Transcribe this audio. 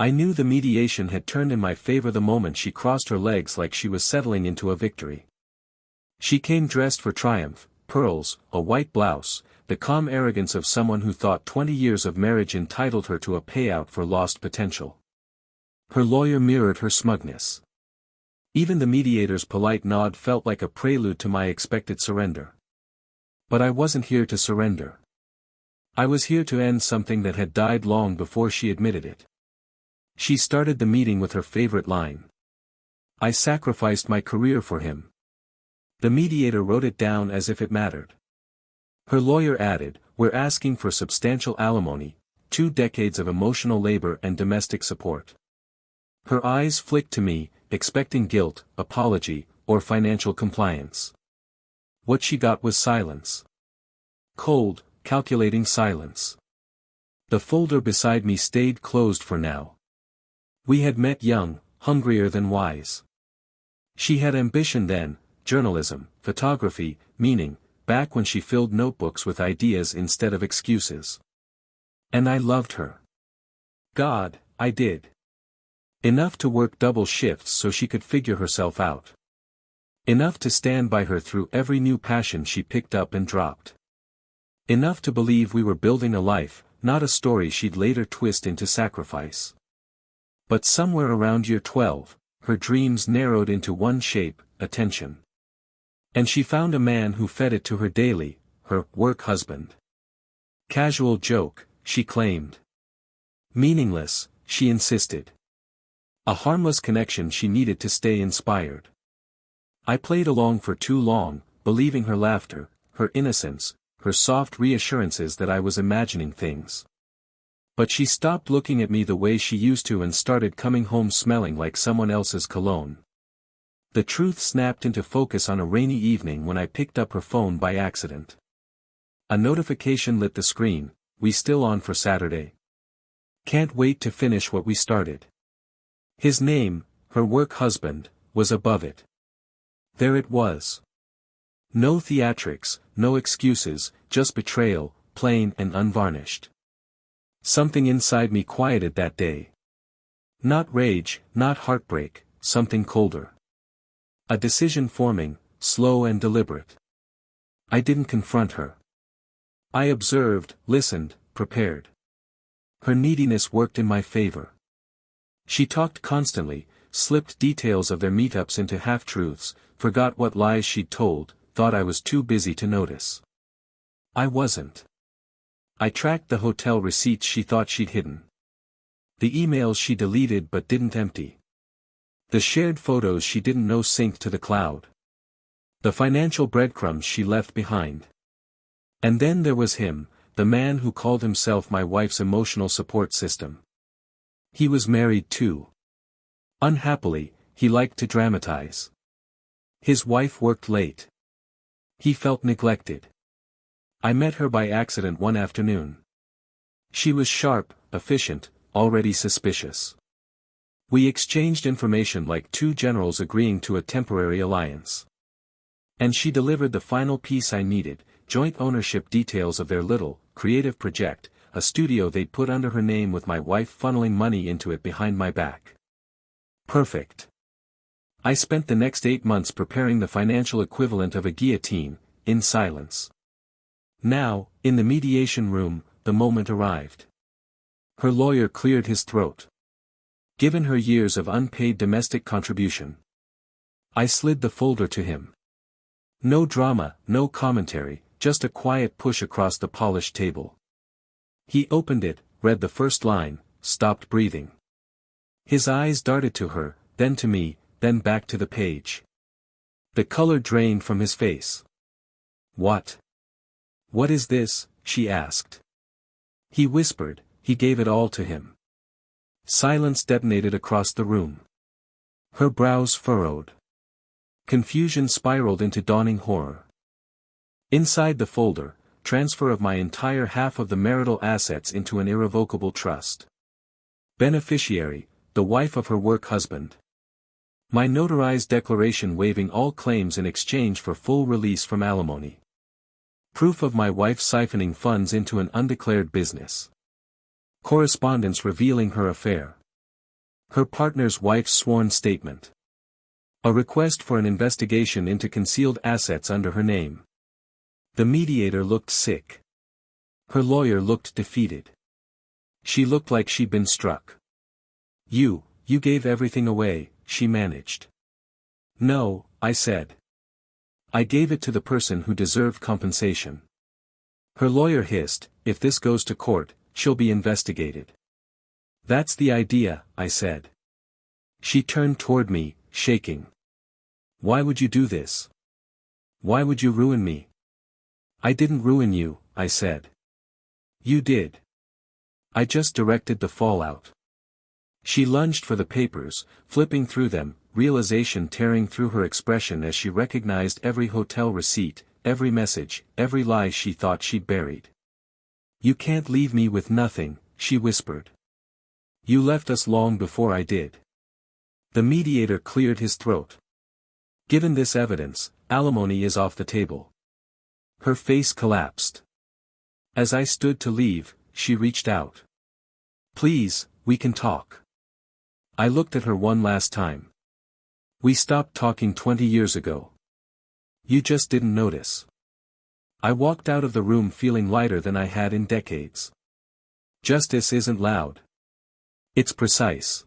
I knew the mediation had turned in my favor the moment she crossed her legs like she was settling into a victory. She came dressed for triumph, pearls, a white blouse, the calm arrogance of someone who thought 20 years of marriage entitled her to a payout for lost potential. Her lawyer mirrored her smugness. Even the mediator's polite nod felt like a prelude to my expected surrender. But I wasn't here to surrender. I was here to end something that had died long before she admitted it. She started the meeting with her favorite line. "I sacrificed my career for him." The mediator wrote it down as if it mattered. Her lawyer added, "We're asking for substantial alimony, 2 decades of emotional labor and domestic support." Her eyes flicked to me, expecting guilt, apology, or financial compliance. What she got was silence. Cold, calculating silence. The folder beside me stayed closed for now. We had met young, hungrier than wise. She had ambition then, journalism, photography, meaning, back when she filled notebooks with ideas instead of excuses. And I loved her. God, I did. Enough to work double shifts so she could figure herself out. Enough to stand by her through every new passion she picked up and dropped. Enough to believe we were building a life, not a story she'd later twist into sacrifice. But somewhere around year 12, her dreams narrowed into one shape, attention. And she found a man who fed it to her daily, her work husband. Casual joke, she claimed. Meaningless, she insisted. A harmless connection she needed to stay inspired. I played along for too long, believing her laughter, her innocence, her soft reassurances that I was imagining things. But she stopped looking at me the way she used to and started coming home smelling like someone else's cologne. The truth snapped into focus on a rainy evening when I picked up her phone by accident. A notification lit the screen, "We still on for Saturday? Can't wait to finish what we started." His name, her work husband, was above it. There it was. No theatrics, no excuses, just betrayal, plain and unvarnished. Something inside me quieted that day. Not rage, not heartbreak, something colder. A decision forming, slow and deliberate. I didn't confront her. I observed, listened, prepared. Her neediness worked in my favor. She talked constantly, slipped details of their meetups into half-truths, forgot what lies she'd told, thought I was too busy to notice. I wasn't. I tracked the hotel receipts she thought she'd hidden. The emails she deleted but didn't empty. The shared photos she didn't know synced to the cloud. The financial breadcrumbs she left behind. And then there was him, the man who called himself my wife's emotional support system. He was married too. Unhappily, he liked to dramatize. His wife worked late. He felt neglected. I met her by accident one afternoon. She was sharp, efficient, already suspicious. We exchanged information like two generals agreeing to a temporary alliance. And she delivered the final piece I needed, joint ownership details of their little, creative project, a studio they'd put under her name with my wife funneling money into it behind my back. Perfect. I spent the next 8 months preparing the financial equivalent of a guillotine, in silence. Now, in the mediation room, the moment arrived. Her lawyer cleared his throat. Given her years of unpaid domestic contribution. I slid the folder to him. No drama, no commentary, just a quiet push across the polished table. He opened it, read the first line, stopped breathing. His eyes darted to her, then to me, then back to the page. The color drained from his face. "What? What is this?" she asked. He whispered, he gave it all to him. Silence detonated across the room. Her brows furrowed. Confusion spiraled into dawning horror. Inside the folder, transfer of my entire half of the marital assets into an irrevocable trust. Beneficiary, the wife of her work husband. My notarized declaration waiving all claims in exchange for full release from alimony. Proof of my wife siphoning funds into an undeclared business. Correspondence revealing her affair. Her partner's wife's sworn statement. A request for an investigation into concealed assets under her name. The mediator looked sick. Her lawyer looked defeated. She looked like she'd been struck. You gave everything away, she managed. No, I said. I gave it to the person who deserved compensation. Her lawyer hissed, if this goes to court, she'll be investigated. That's the idea, I said. She turned toward me, shaking. Why would you do this? Why would you ruin me? I didn't ruin you, I said. You did. I just directed the fallout. She lunged for the papers, flipping through them, realization tearing through her expression as she recognized every hotel receipt, every message, every lie she thought she'd buried. You can't leave me with nothing, she whispered. You left us long before I did. The mediator cleared his throat. Given this evidence, alimony is off the table. Her face collapsed. As I stood to leave, she reached out. Please, we can talk. I looked at her one last time. We stopped talking 20 years ago. You just didn't notice. I walked out of the room feeling lighter than I had in decades. Justice isn't loud. It's precise.